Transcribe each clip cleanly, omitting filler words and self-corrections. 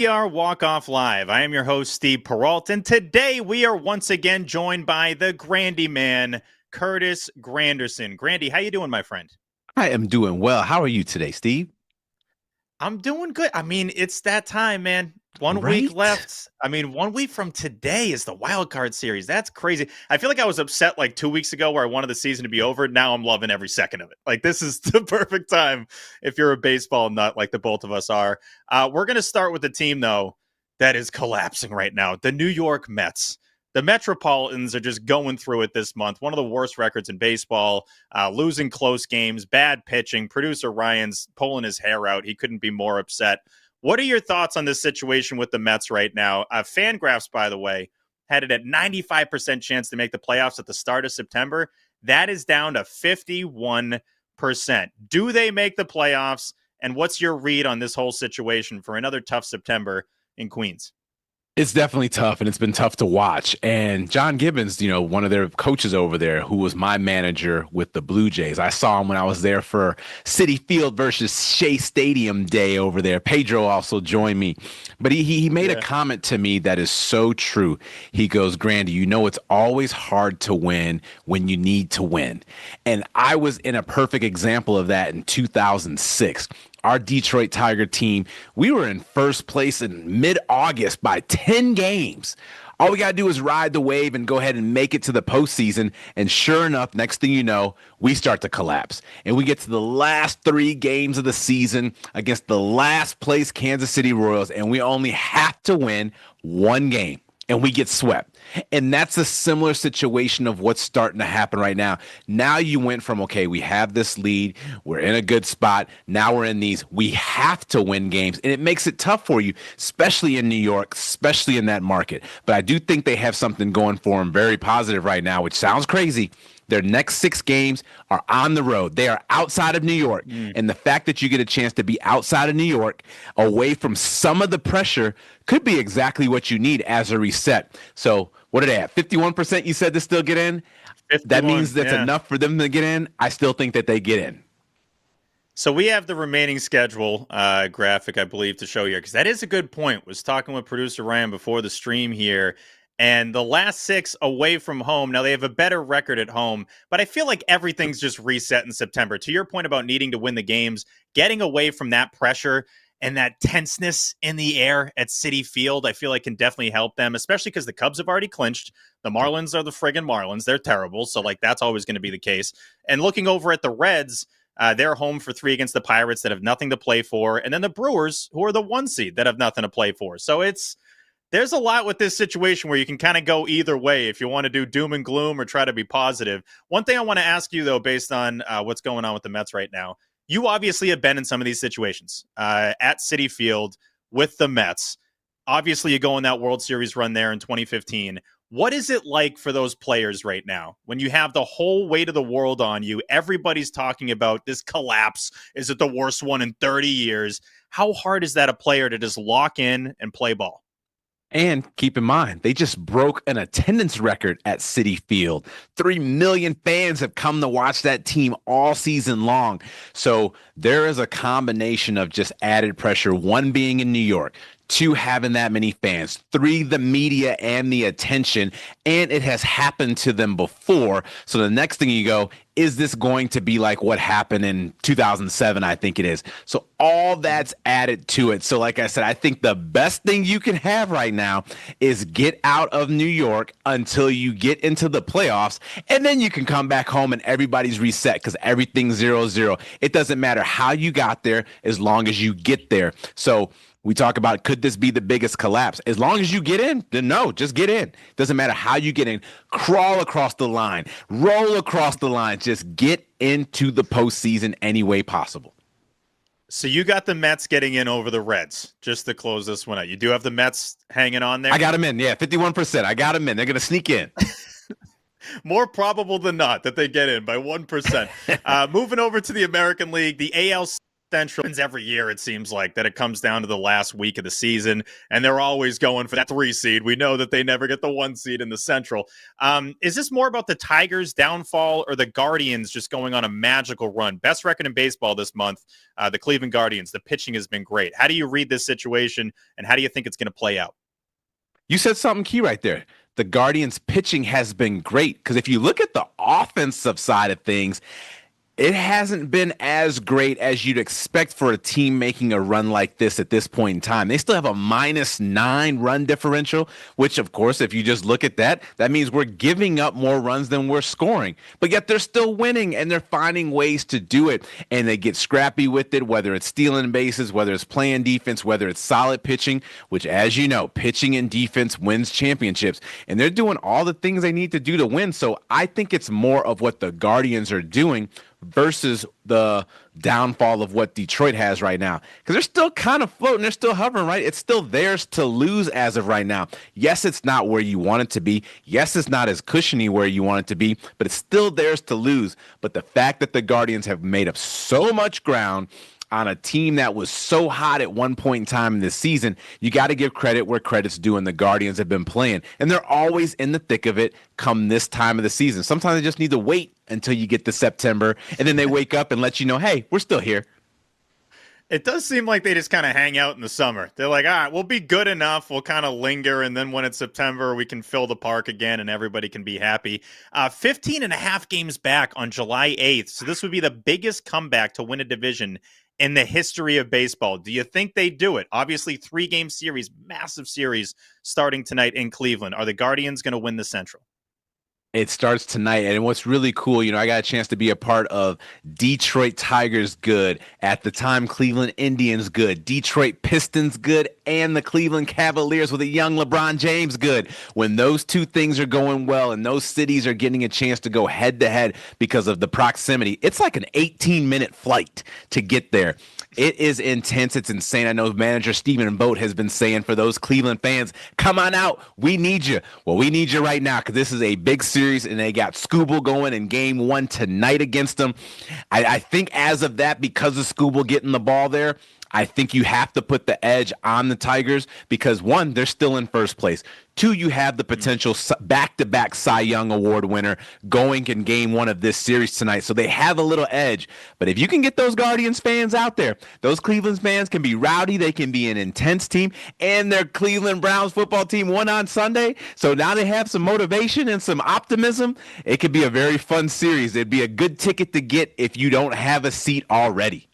We are Walkoff Live. I am your host, Steve Peralt, and today we are once again joined by the Grandy man, Curtis Granderson. Grandy, how you doing, my friend? I am doing well. How are you today, Steve? I'm doing good. I mean, it's that time, man. 1 week Right? left. I mean, 1 week from today is the wild card series. That's crazy. I feel like I was upset like 2 weeks ago where I wanted the season to be over. Now I'm loving every second of it. Like, this is the perfect time if you're a baseball nut like the both of us are. We're going to start with the team, though, that is collapsing right now, the New York Mets. The Metropolitans are just going through it this month. One of the worst records in baseball, losing close games, bad pitching. Producer Ryan's pulling his hair out. He couldn't be more upset. What are your thoughts on this situation with the Mets right now? Fangraphs, by the way, had it at 95% chance to make the playoffs at the start of September. That is down to 51%. Do they make the playoffs? And what's your read on this whole situation for another tough September in Queens? It's definitely tough, and it's been tough to watch. And John Gibbons, one of their coaches over there, who was my manager with the Blue Jays, I saw him when I was there for Citi Field versus Shea Stadium Day over there. Pedro also joined me, but he made a Yeah. comment to me that is so true. He goes, "Grandy, it's always hard to win when you need to win," and I was in a perfect example of that in 2006. Our Detroit Tiger team, we were in first place in mid-August by 10 games. All we got to do is ride the wave and go ahead and make it to the postseason. And sure enough, next thing you know, we start to collapse. And we get to the last 3 games of the season against the last place Kansas City Royals, and we only have to win 1 game. And we get swept. And that's a similar situation of what's starting to happen right now. Now you went from, okay, we have this lead. We're in a good spot. Now we're in these. We have to win games. And it makes it tough for you, especially in New York, especially in that market. But I do think they have something going for them very positive right now, which sounds crazy. Their next 6 games are on the road. They are outside of New York. Mm. And the fact that you get a chance to be outside of New York, away from some of the pressure, could be exactly what you need as a reset. So what are they at? 51% you said to still get in? That 51, means that's yeah. enough for them to get in. I still think that they get in. So we have the remaining schedule graphic, I believe, to show here, because that is a good point. Was talking with producer Ryan before the stream here, and the last 6 away from home. Now they have a better record at home, but I feel like everything's just reset in September. To your point about needing to win the games, getting away from that pressure and that tenseness in the air at Citi Field, I feel like can definitely help them, especially because the Cubs have already clinched. The Marlins are the friggin' Marlins. They're terrible. So, like, that's always going to be the case. And looking over at the Reds, they're home for 3 against the Pirates that have nothing to play for. And then the Brewers, who are the 1 seed that have nothing to play for. So there's a lot with this situation where you can kind of go either way if you want to do doom and gloom or try to be positive. One thing I want to ask you, though, based on what's going on with the Mets right now, you obviously have been in some of these situations at Citi Field with the Mets. Obviously, you go in that World Series run there in 2015. What is it like for those players right now when you have the whole weight of the world on you? Everybody's talking about this collapse. Is it the worst one in 30 years? How hard is that a player to just lock in and play ball? And keep in mind, they just broke an attendance record at Citi Field. 3 million fans have come to watch that team all season long. So there is a combination of just added pressure, one being in New York, 2 having that many fans, 3 the media and the attention, and it has happened to them before. So the next thing you go, is this going to be like what happened in 2007? I think it is. So all that's added to it. So like I said, I think the best thing you can have right now is get out of New York until you get into the playoffs, and then you can come back home and everybody's reset because everything's 0-0. It doesn't matter how you got there as long as you get there. So we talk about, could this be the biggest collapse? As long as you get in, then no, just get in. Doesn't matter how you get in. Crawl across the line, roll across the line. Just get into the postseason any way possible. So you got the Mets getting in over the Reds, just to close this one out. You do have the Mets hanging on I there. got them in. Yeah, 51%. I got them in. They're going to sneak in. More probable than not that they get in by 1%. Moving over to the American League, the AL Central every year, it seems like that it comes down to the last week of the season, and they're always going for that 3 seed. We know that they never get the 1 seed in the Central. Is this more about the Tigers' downfall or the Guardians just going on a magical run? Best record in baseball this month, the Cleveland Guardians. The pitching has been great. How do you read this situation, and how do you think it's going to play out? You said something key right there. The Guardians' pitching has been great because if you look at the offensive side of things, it hasn't been as great as you'd expect for a team making a run like this at this point in time. They still have a -9 run differential, which, of course, if you just look at that, that means we're giving up more runs than we're scoring. But yet they're still winning, and they're finding ways to do it, and they get scrappy with it, whether it's stealing bases, whether it's playing defense, whether it's solid pitching, which, as you know, pitching and defense wins championships. And they're doing all the things they need to do to win. So I think it's more of what the Guardians are doing versus the downfall of what Detroit has right now. Because they're still kind of floating. They're still hovering, right? It's still theirs to lose as of right now. Yes, it's not where you want it to be. Yes, it's not as cushiony where you want it to be, but it's still theirs to lose. But the fact that the Guardians have made up so much ground on a team that was so hot at one point in time in this season, you got to give credit where credit's due, and the Guardians have been playing. And they're always in the thick of it come this time of the season. Sometimes they just need to wait until you get to September, and then they wake up and let you know, hey, we're still here. It does seem like they just kind of hang out in the summer. They're like, all right, we'll be good enough. We'll kind of linger. And then when it's September, we can fill the park again and everybody can be happy. 15 and a half games back on July 8th. So this would be the biggest comeback to win a division in the history of baseball. Do you think they do it? Obviously, 3-game series, massive series starting tonight in Cleveland. Are the Guardians going to win the Central? It starts tonight, and what's really cool, I got a chance to be a part of Detroit Tigers good, at the time Cleveland Indians good, Detroit Pistons good, and the Cleveland Cavaliers with a young LeBron James good. When those two things are going well and those cities are getting a chance to go head-to-head because of the proximity, it's like an 18-minute flight to get there. It is intense. It's insane. I know manager Stephen Boat has been saying for those Cleveland fans, come on out. We need you. Well, we need you right now because this is a big series, and they got Scooble going in game 1 tonight against them. I think as of that, because of Scooble getting the ball there, I think you have to put the edge on the Tigers because, one, they're still in first place. 2, you have the potential back-to-back Cy Young Award winner going in game 1 of this series tonight. So they have a little edge. But if you can get those Guardians fans out there, those Cleveland fans can be rowdy. They can be an intense team. And their Cleveland Browns football team won on Sunday. So now they have some motivation and some optimism. It could be a very fun series. It'd be a good ticket to get if you don't have a seat already.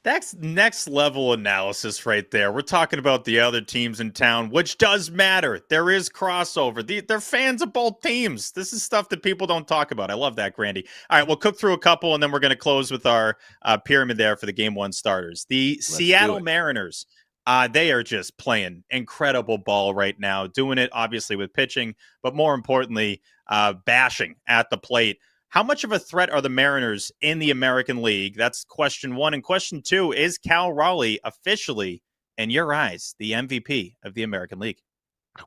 That's next level analysis right there. We're talking about the other teams in town, which does matter. There is crossover. They're fans of both teams. This is stuff that people don't talk about. I love that, Grandy. All right, we'll cook through a couple, and then we're going to close with our pyramid there for the game 1 starters. The Seattle Mariners, they are just playing incredible ball right now, doing it obviously with pitching, but more importantly, bashing at the plate. How much of a threat are the Mariners in the American League? That's question 1. And question 2, is Cal Raleigh officially, in your eyes, the MVP of the American League?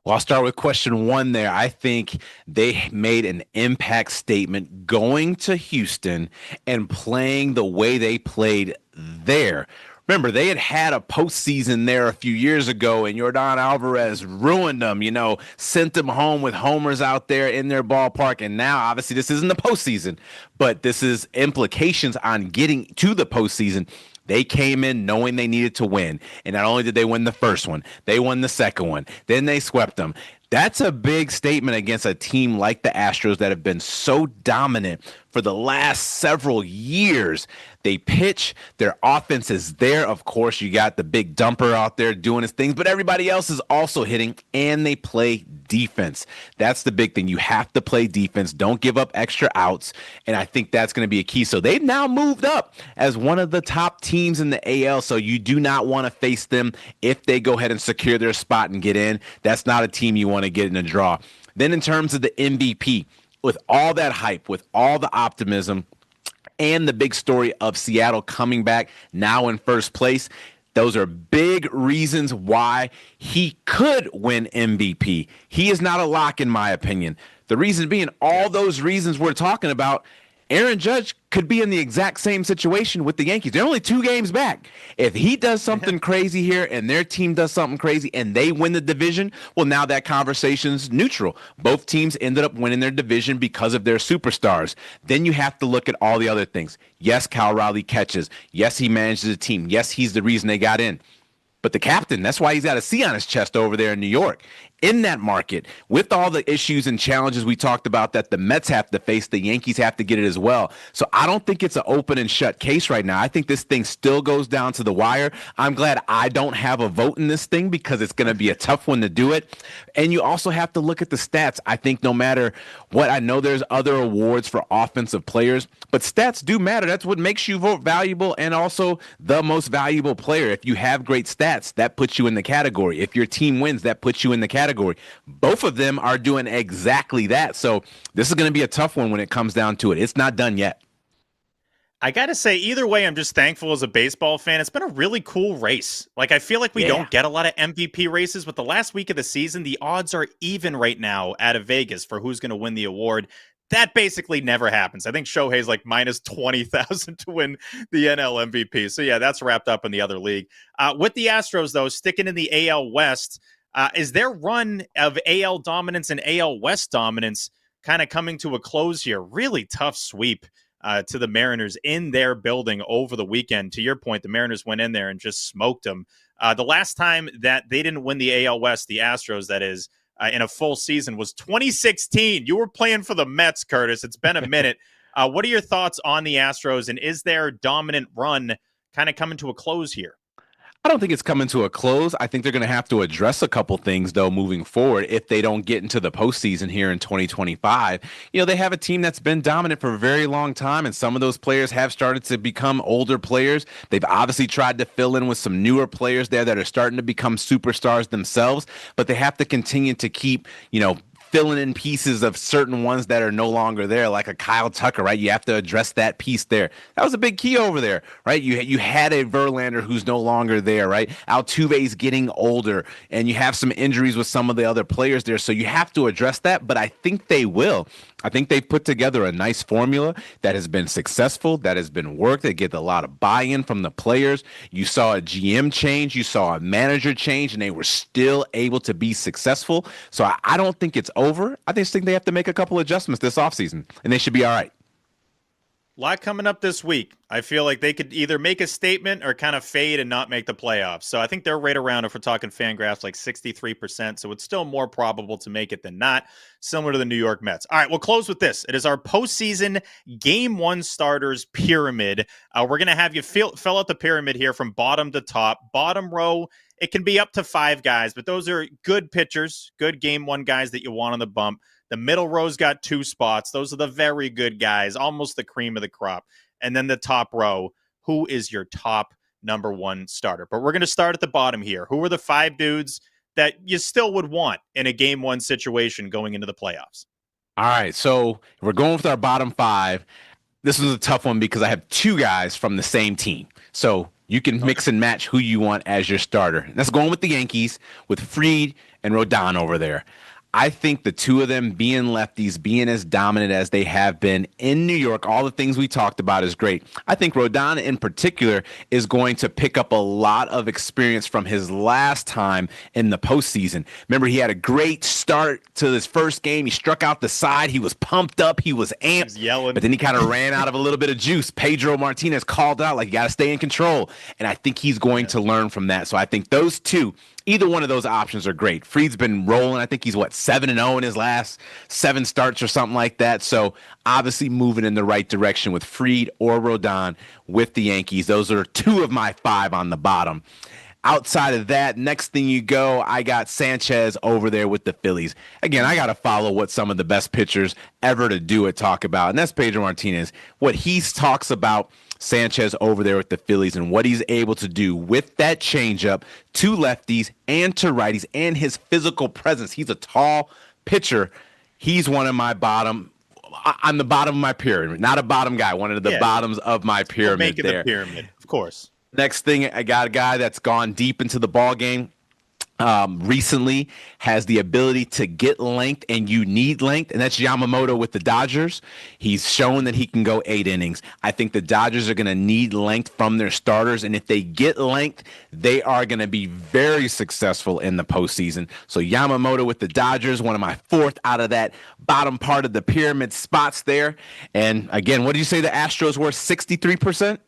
Well, I'll start with question 1 there. I think they made an impact statement going to Houston and playing the way they played there. Remember, they had a postseason there a few years ago, and Yordan Alvarez ruined them, sent them home with homers out there in their ballpark. And now, obviously, this isn't the postseason, but this is implications on getting to the postseason. They came in knowing they needed to win. And not only did they win the first one, they won the second one. Then they swept them. That's a big statement against a team like the Astros that have been so dominant for the last several years. They pitch, their offense is there. Of course, you got the big dumper out there doing his things, but everybody else is also hitting, and they play defense. That's the big thing. You have to play defense. Don't give up extra outs, and I think that's going to be a key. So they've now moved up as one of the top teams in the AL, so you do not want to face them if they go ahead and secure their spot and get in. That's not a team you want to get in a draw. Then in terms of the MVP, with all that hype, with all the optimism, and the big story of Seattle coming back now in first place, those are big reasons why he could win MVP. He is not a lock, in my opinion. The reason being, all those reasons we're talking about, Aaron Judge could be in the exact same situation with the Yankees. They're only 2 games back. If he does something crazy here and their team does something crazy and they win the division, well, now that conversation's neutral. Both teams ended up winning their division because of their superstars. Then you have to look at all the other things. Yes, Cal Raleigh catches. Yes, he manages a team. Yes, he's the reason they got in. But the captain, that's why he's got a C on his chest over there in New York. In that market, with all the issues and challenges we talked about that the Mets have to face, the Yankees have to get it as well. So I don't think it's an open and shut case right now. I think this thing still goes down to the wire. I'm glad I don't have a vote in this thing because it's going to be a tough one to do it. And you also have to look at the stats. I think no matter what, I know there's other awards for offensive players, but stats do matter. That's what makes you vote valuable and also the most valuable player. If you have great stats, that puts you in the category. If your team wins, that puts you in the category. Both of them are doing exactly that. So this is going to be a tough one when it comes down to it. It's not done yet. I got to say, either way, I'm just thankful as a baseball fan. It's been a really cool race. Like, I feel like we don't get a lot of MVP races, but the last week of the season, the odds are even right now out of Vegas for who's going to win the award. That basically never happens. I think Shohei's like minus 20,000 to win the NL MVP. So, yeah, that's wrapped up in the other league. With the Astros, though, sticking in the AL West, is their run of AL dominance and AL West dominance kind of coming to a close here? Really tough sweep to the Mariners in their building over the weekend. To your point, the Mariners went in there and just smoked them. The last time that they didn't win the AL West, the Astros, that is, in a full season was 2016. You were playing for the Mets, Curtis. It's been a minute. What are your thoughts on the Astros, and is their dominant run kind of coming to a close here? I don't think it's coming to a close. I think they're going to have to address a couple things, though, moving forward if they don't get into the postseason here in 2025. You know, they have a team that's been dominant for a very long time, and some of those players have started to become older players. They've obviously tried to fill in with some newer players there that are starting to become superstars themselves, but they have to continue to keep, filling in pieces of certain ones that are no longer there, like a Kyle Tucker, right? You have to address that piece there. That was a big key over there, right? You had a Verlander who's no longer there, right? Altuve's getting older, and you have some injuries with some of the other players there, so you have to address that, but I think they will. I think they've put together a nice formula that has been successful, that has been worked. They get a lot of buy-in from the players. You saw a GM change, you saw a manager change, and they were still able to be successful. So I don't think it's over. I just think they have to make a couple adjustments this offseason, and they should be all right. A lot coming up this week. I feel like they could either make a statement or kind of fade and not make the playoffs. So I think they're right around, if we're talking Fangraphs, like 63%. So it's still more probable to make it than not, similar to the New York Mets. All right, we'll close with this. It is our postseason Game 1 starters pyramid. We're going to have you fill out the pyramid here from bottom to top. Bottom row, it can be up to 5 guys, but those are good pitchers, good Game 1 guys that you want on the bump. The middle row's got 2 spots. Those are the very good guys, almost the cream of the crop. And then the top row, who is your top number 1 starter? But we're going to start at the bottom here. Who are the 5 dudes that you still would want in a Game 1 situation going into the playoffs? All right, so we're going with our bottom 5. This was a tough one because I have 2 guys from the same team. So you can mix and match who you want as your starter. And that's going with the Yankees, with Fried and Rodon over there. I think the 2 of them being lefties, being as dominant as they have been in New York, all the things we talked about is great. I think Rodon in particular is going to pick up a lot of experience from his last time in the postseason. Remember, he had a great start to his first game. He struck out the side. He was pumped up. He was amped. He was yelling. But then he kind of ran out of a little bit of juice. Pedro Martinez called out, like, you got to stay in control. And I think he's going to learn from that. So I think those 2, either one of those options are great. Fried's been rolling. I think he's, 7-0 in his last 7 starts or something like that. So obviously moving in the right direction with Fried or Rodon with the Yankees. Those are 2 of my 5 on the bottom. Outside of that, next thing you go, I got Sanchez over there with the Phillies. Again, I got to follow what some of the best pitchers ever to do it talk about, and that's Pedro Martinez. What he talks about Sanchez over there with the Phillies and what he's able to do with that changeup to lefties and to righties and his physical presence. He's a tall pitcher. He's one of my bottom. I'm the bottom of my pyramid, not a bottom guy. One of the bottoms of my pyramid. Making the pyramid, of course. Next thing, I got a guy that's gone deep into the ball game. recently has the ability to get length, and you need length, and that's Yamamoto with the Dodgers. He's shown that he can go 8 innings. I think the Dodgers are going to need length from their starters, and if they get length, they are going to be very successful in the postseason. So Yamamoto with the Dodgers, one of my fourth out of that bottom part of the pyramid spots there. And again, what did you say the Astros were? 63%?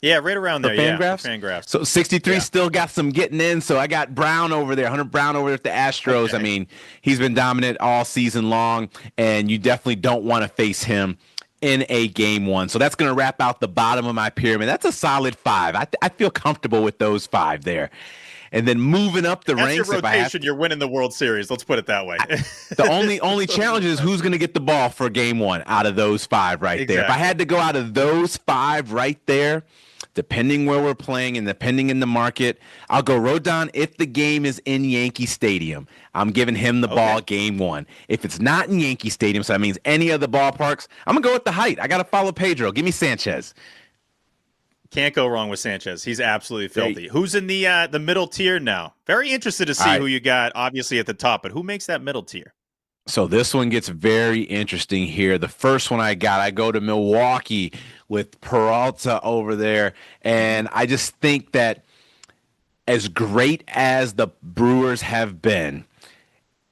Yeah, right around there. Fangraphs. So 63 still got some getting in. So I got Brown over there, Hunter Brown over there at the Astros. Okay. I mean, he's been dominant all season long, and you definitely don't want to face him in a game one. So that's going to wrap out the bottom of my pyramid. That's a solid 5. I feel comfortable with those 5 there. And then moving up the ranks, your rotation, you're winning the World Series. Let's put it that way. The only challenge is who's going to get the ball for game one out of those 5 right there. If I had to go out of those 5 right there, depending where we're playing and depending in the market, I'll go Rodon if the game is in Yankee Stadium. I'm giving him the ball game one. If it's not in Yankee Stadium, so that means any of the ballparks, I'm going to go with the height. I got to follow Pedro. Give me Sanchez. Can't go wrong with Sanchez. He's absolutely filthy. Who's in the middle tier now? Very interested to see who you got, obviously, at the top, but who makes that middle tier? So this one gets very interesting here. The first one I go to Milwaukee with Peralta over there. And I just think that as great as the Brewers have been,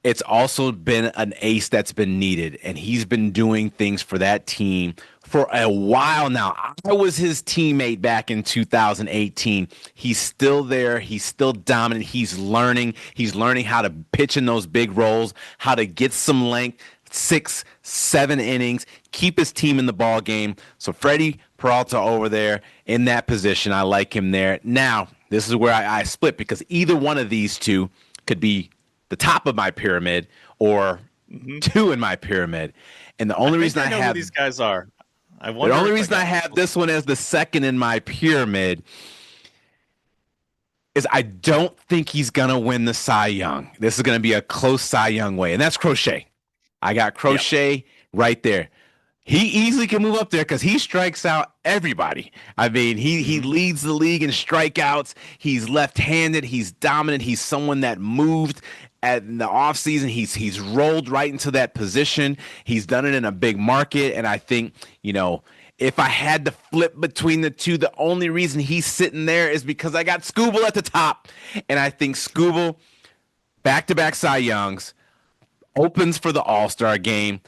it's also been an ace that's been needed. And he's been doing things for that team for a while now. I was his teammate back in 2018. He's still there. He's still dominant. He's learning. He's learning how to pitch in those big roles, how to get some length, 6, 7 innings, keep his team in the ball game. So Freddie Peralta over there in that position, I like him there. Now, this is where I split, because either one of these two could be the top of my pyramid or 2 in my pyramid. And the only reason I know have who these guys are. The only reason I have this one as the second in my pyramid is I don't think he's going to win the Cy Young. This is going to be a close Cy Young way, and that's Crochet. I got Crochet right there. He easily can move up there because he strikes out everybody. I mean, he leads the league in strikeouts. He's left-handed. He's dominant. He's someone that moved in the offseason. He's rolled right into that position. He's done it in a big market, and I think, if I had to flip between the two, the only reason he's sitting there is because I got Scooble at the top. And I think Scooble, back-to-back Cy Youngs, opens for the All-Star game,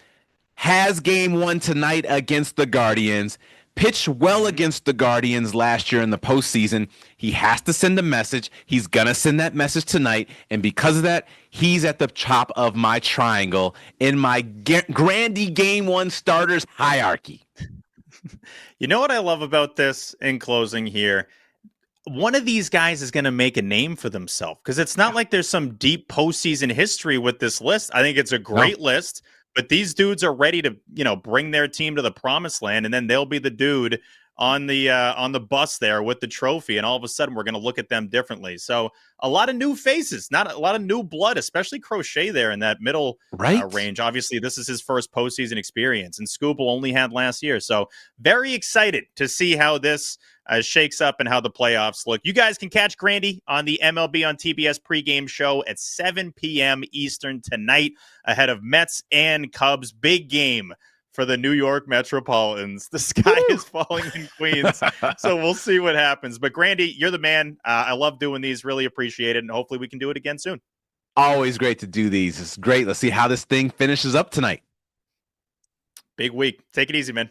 has game one tonight against the Guardians, pitched well against the Guardians last year in the postseason. He has to send a message. He's going to send that message tonight. And because of that, he's at the top of my triangle in my Grandy game one starters hierarchy. You know what I love about this in closing here? One of these guys is going to make a name for themselves, because it's not like there's some deep postseason history with this list. I think it's a great list, but these dudes are ready to, bring their team to the promised land, and then they'll be the dude on the bus there with the trophy, and all of a sudden we're going to look at them differently. So a lot of new faces, not a lot of new blood, especially Crochet there in that middle range. Obviously, this is his first postseason experience, and Scooble only had last year. So very excited to see how this shakes up and how the playoffs look. You guys can catch Grandy on the MLB on TBS pregame show at 7 p.m. Eastern tonight ahead of Mets and Cubs. Big game for the New York Metropolitans. The sky is falling in Queens, so we'll see what happens. But Grandy, you're the man. I love doing these. Really appreciate it, and hopefully we can do it again soon. Always great to do these. It's great. Let's see how this thing finishes up tonight. Big week. Take it easy, man.